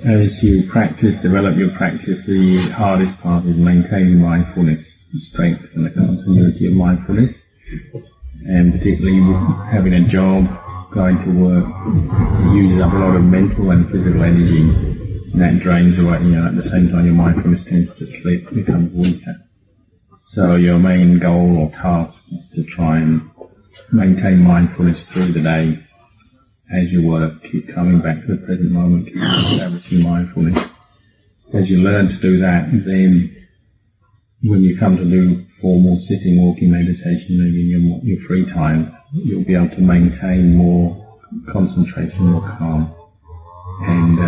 as you practice, develop your practice, the hardest part is maintaining mindfulness, strength and the continuity of mindfulness. And particularly having a job, going to work, it uses up a lot of mental and physical energy, and that drains away, at the same time your mindfulness tends to slip, becomes weaker. So your main goal or task is to try and maintain mindfulness through the day as you work, keep coming back to the present moment, keep establishing mindfulness. As you learn to do that, then when you come to do formal sitting, walking meditation, maybe in your free time, you'll be able to maintain more concentration, more calm. And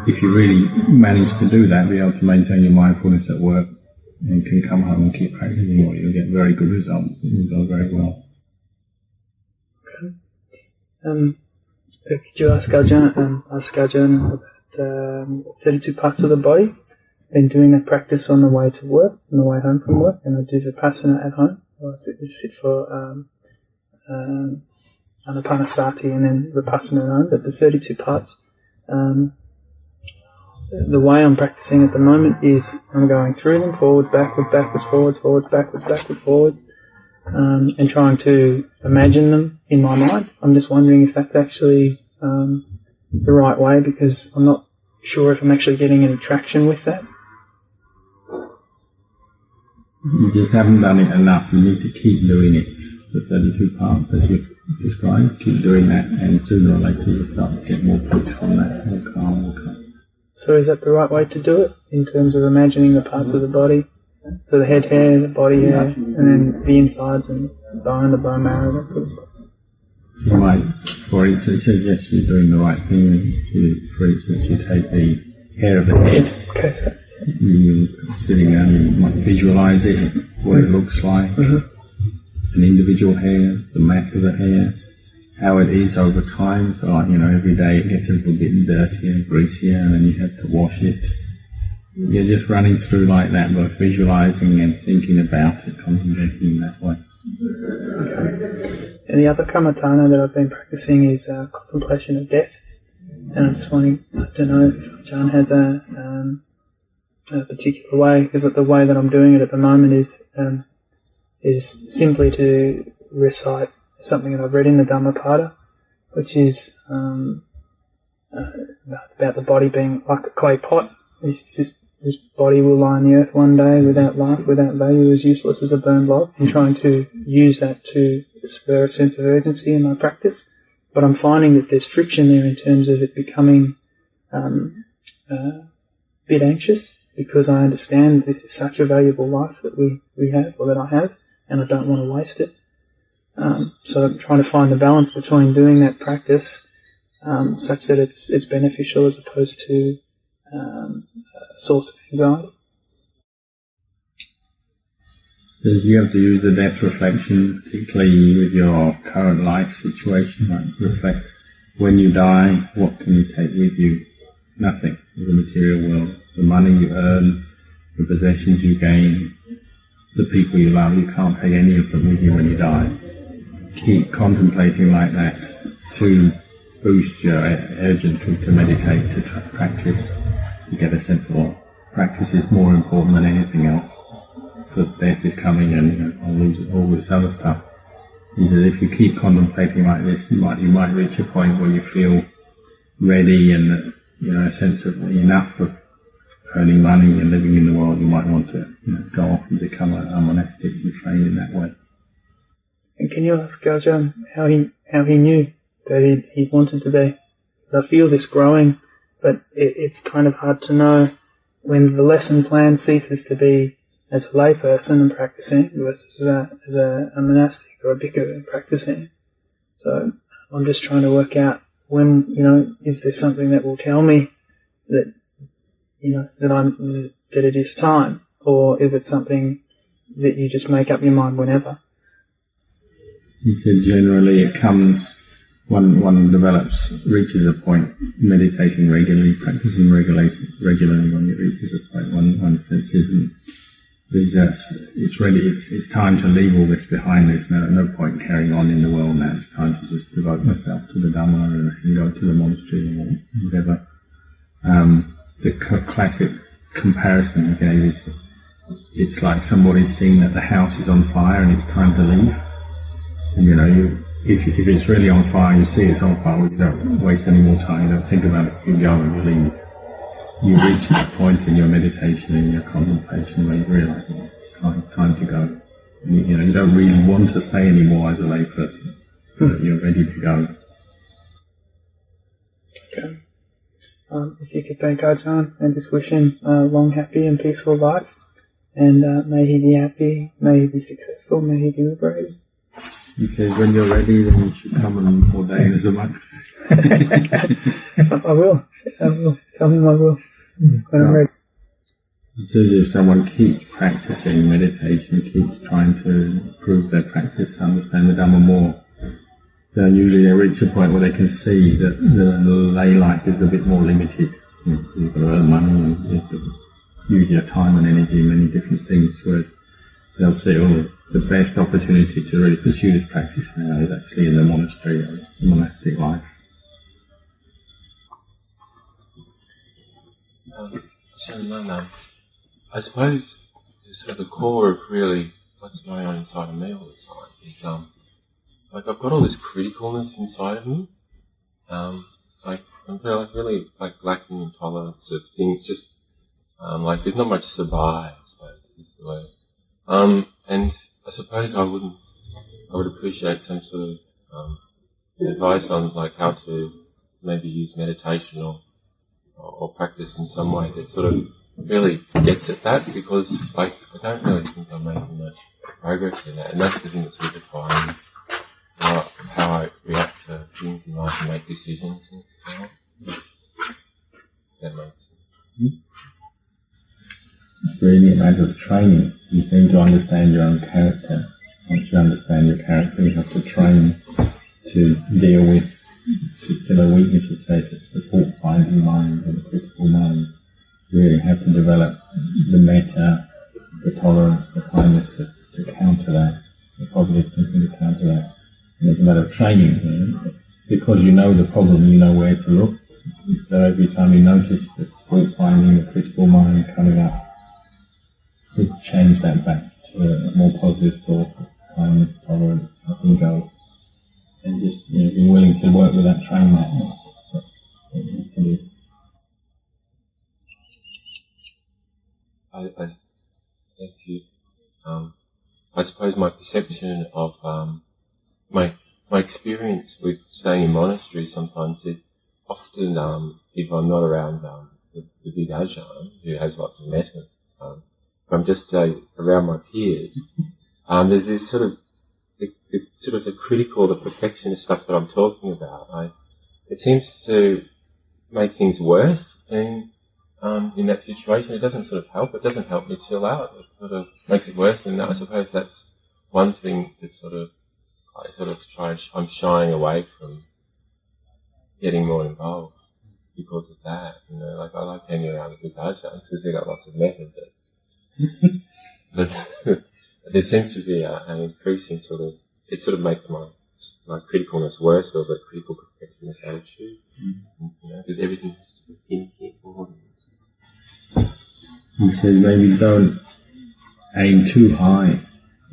if you really manage to do that, be able to maintain your mindfulness at work, and can come home and keep practicing more, you'll get very good results. It will go very well. Okay. Could you ask Ajahn about 32 parts of the body? Been doing that practice on the way to work, on the way home from work, and I do Vipassana at home. I sit for Anapanasati and then Vipassana at home, but the 32 parts, the way I'm practicing at the moment is I'm going through them, forwards, backwards, forwards, backwards, forwards, and trying to imagine them in my mind. I'm just wondering if that's actually the right way, because I'm not sure if I'm actually getting any traction with that. You just haven't done it enough. You need to keep doing it. The 32 parts, as you've described, keep doing that, and sooner or later you'll start to get more push from that, more calm. So is that the right way to do it, in terms of imagining the parts of the body? So the head hair, the body hair, and then the insides and the bone marrow, that sort of stuff. You might, for instance, suggest you're doing the right thing. For instance, you take the hair of the head. Okay, so You're sitting down, you might visualize it, what it looks like, an individual hair, the mass of the hair, how it is over time. So, every day it gets a little bit dirtier, greasier, and then you have to wash it. You're just running through like that, both visualizing and thinking about it, contemplating in that way. Okay. And the other kammatthana that I've been practicing is contemplation of death. And I'm just wanting to know if Ajahn has a particular way, because the way that I'm doing it at the moment is simply to recite something that I've read in the Dhammapada, which is about the body being like a clay pot. This body will lie on the earth one day without life, without value, as useless as a burned log, and trying to use that to spur a sense of urgency in my practice. But I'm finding that there's friction there in terms of it becoming a bit anxious, because I understand this is such a valuable life that we have, or that I have, and I don't want to waste it. So I'm trying to find the balance between doing that practice such that it's beneficial as opposed to a source of anxiety. You have to use the death reflection, particularly with your current life situation. Like reflect, when you die, what can you take with you? Nothing in the material world. The money you earn, the possessions you gain, the people you love, you can't take any of them with you when you die. Keep contemplating like that to boost your urgency to meditate, to practice. You get a sense of practice is more important than anything else, because death is coming and I'll lose all this other stuff. He says if you keep contemplating like this, you might reach a point where you feel ready and a sense of enough of earning money and living in the world. You might want to go off and become a monastic and train in that way. And can you ask Ajahn how he knew that he wanted to be? Because I feel this growing, but it's kind of hard to know when the lesson plan ceases to be as a layperson and practicing versus as a monastic or a bhikkhu and practicing. So I'm just trying to work out when, is there something that will tell me that, that it is time, or is it something that you just make up your mind whenever? He said generally it comes, one reaches a point, meditating regularly, practicing regularly when it reaches a point, one senses and it's ready, it's time to leave all this behind. There's no point carrying on in the world now. It's time to just devote myself to the Dhamma and go to the monastery or whatever. The classic comparison he gave is, it's like somebody's seen that the house is on fire and it's time to leave. And if it's really on fire, you see it's on fire, you don't waste any more time, you don't think about it, you go and you leave. You reach that point in your meditation, in your contemplation, where you realise it's time to go. You don't really want to stay anymore as a lay person. You're ready to go. Okay. If you could thank Ajahn and just wish him a long, happy and peaceful life, and may he be happy, may he be successful, may he be liberated. He says when you're ready, then you should come and ordain as a monk. I will. Tell him I will when I'm ready. It says if someone keeps practicing meditation, keeps trying to improve their practice, understand the Dhamma more, then usually they reach a point where they can see that the lay life is a bit more limited. You've got to earn money, and you have to use your time and energy in many different things, whereas they'll see, the best opportunity to really pursue this practice now is actually in the monastery or the monastic life. I suppose sort of the core of really what's going on inside of me all the time is like I've got all this criticalness inside of me. Like I'm really lacking in tolerance of things. Just like there's not much sabai, I suppose is the word. And I suppose I would appreciate some sort of advice on like how to maybe use meditation or practice in some way that sort of really gets at that, because like I don't really think I'm making much progress in that, and that's the thing that's sort of defines how I react to things in life and make decisions and so on. That makes sense. It's really a matter of training. You seem to understand your own character. Once you understand your character, you have to train to deal with particular weaknesses, say if it's the fault-finding mind or the critical mind. You really have to develop the metta, the tolerance, the kindness to counter that, the positive thinking to counter that. And it's a matter of training, because you know the problem, you know where to look. So every time you notice the fault-finding, the critical mind coming up, to change that back to a more positive thought, kindness, tolerance, letting go, and just be willing to work with that, train that. That's what you have to do. Thank you. I suppose my perception of my experience with staying in monasteries sometimes, it often, if I'm not around the big Ajahn, who has lots of metta, if I'm just around my peers, there's this sort of the critical, the perfectionist stuff that I'm talking about. It seems to make things worse in that situation. It doesn't sort of help. It doesn't help me chill out. It sort of makes it worse. And I suppose that's one thing that I'm shying away from getting more involved because of that. Like I like hanging around with big Ajahns because they got lots of metta. But there seems to be an increasing it sort of makes my criticalness worse, or the critical perfectionist attitude. Because everything has to be in here. He says maybe don't aim too high,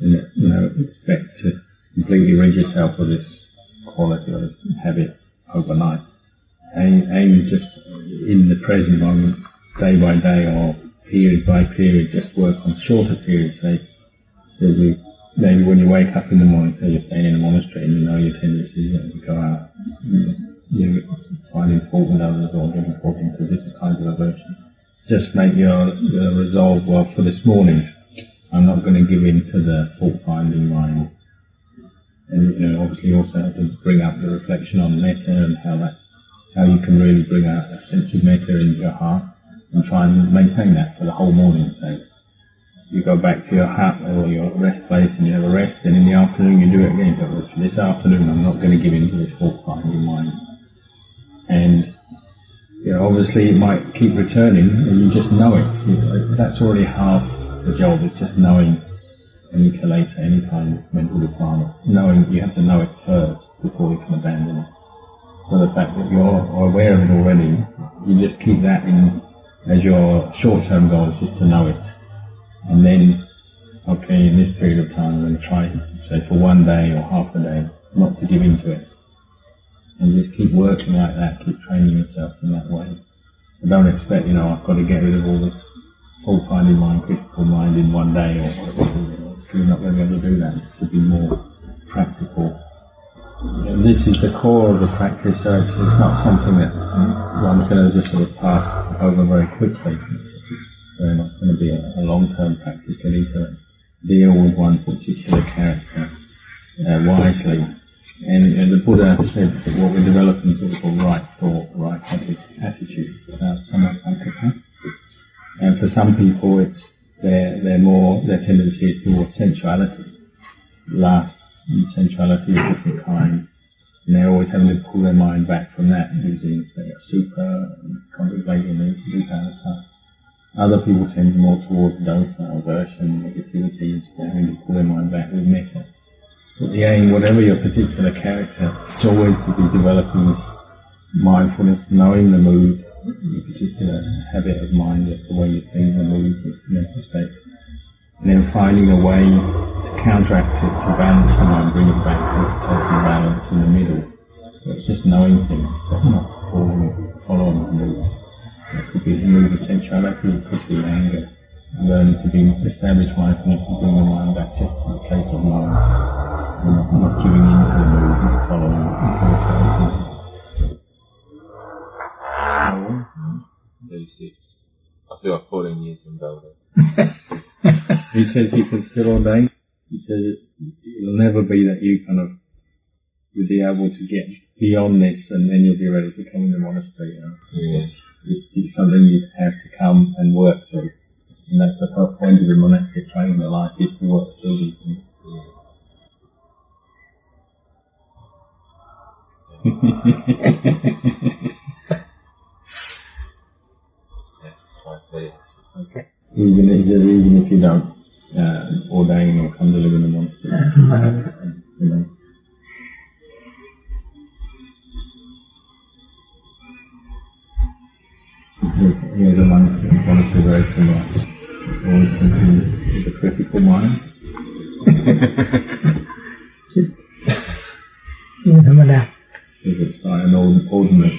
expect to completely rid yourself of this quality or this habit overnight. Aim just in the present moment, day by day or period by period, just work on shorter periods. Maybe when you wake up in the morning, say you're staying in a monastery and you know your tendency is to go out, you finding fault with others or getting caught into different kinds of aversion. Just make your resolve, well, for this morning, I'm not going to give in to the fault-finding mind. And obviously you also have to bring up the reflection on metta and how you can really bring out a sense of metta in your heart and try and maintain that for the whole morning. So you go back to your hut or your rest place and you have a rest, and in the afternoon you do it again. But for this afternoon I'm not going to give in to this fault-finding mind. And obviously it might keep returning and you just know it. That's already half the job, it's just knowing any kilesa, any kind of mental defilement. You have to know it first before you can abandon it. So the fact that you're aware of it already, you just keep that in as your short-term goal, is just to know it. And then, okay, in this period of time, I'm going to try, say, for one day or half a day, not to give into it. And just keep working like that, keep training yourself in that way. And don't expect, I've got to get rid of all this fault-finding mind, critical mind in one day or whatever. So you're not going to be able to do that. It should be more practical. And this is the core of the practice, so it's not something that one's going to just sort of pass over very quickly. It's very much going to be a long-term practice, getting to deal with one particular character wisely. And the Buddha said that what we're developing is what we call right thought, right attitude, sammasankappa. And for some people, it's their tendency is towards sensuality, lust and sensuality of different kinds. And they're always having to pull their mind back from that using, say, a super and contemplating the vipassana. Other people tend more towards dosa, aversion, negativity, and so having to pull their mind back with metta. But the aim, whatever your particular character, it's always to be developing this mindfulness, knowing the mood, your particular habit of mind, the way you think, the mood, the mental state, and then finding a way to counteract it, to balance the mind, bring it back to this place of balance in the middle. So it's just knowing things, but not following the mood. It could be the mood of sensuality, it could be anger. Learning to establish mindfulness and bring the mind back just to the place of mind. Not giving in to the mood, not following it. 36. I feel like 14 years in Bangkok. He says you can still ordain. He says it'll never be that you'll be able to get beyond this and then you'll be ready to come in the monastery. Yeah. It's something you have to come and work through. And that's the whole point of the monastic training in life, is to work through these things. Okay. Even if you don't ordain or come to live in the monastery. Here's a monastery very similar. Always thinking with a critical mind. ธรรมดา If it's by an ordinary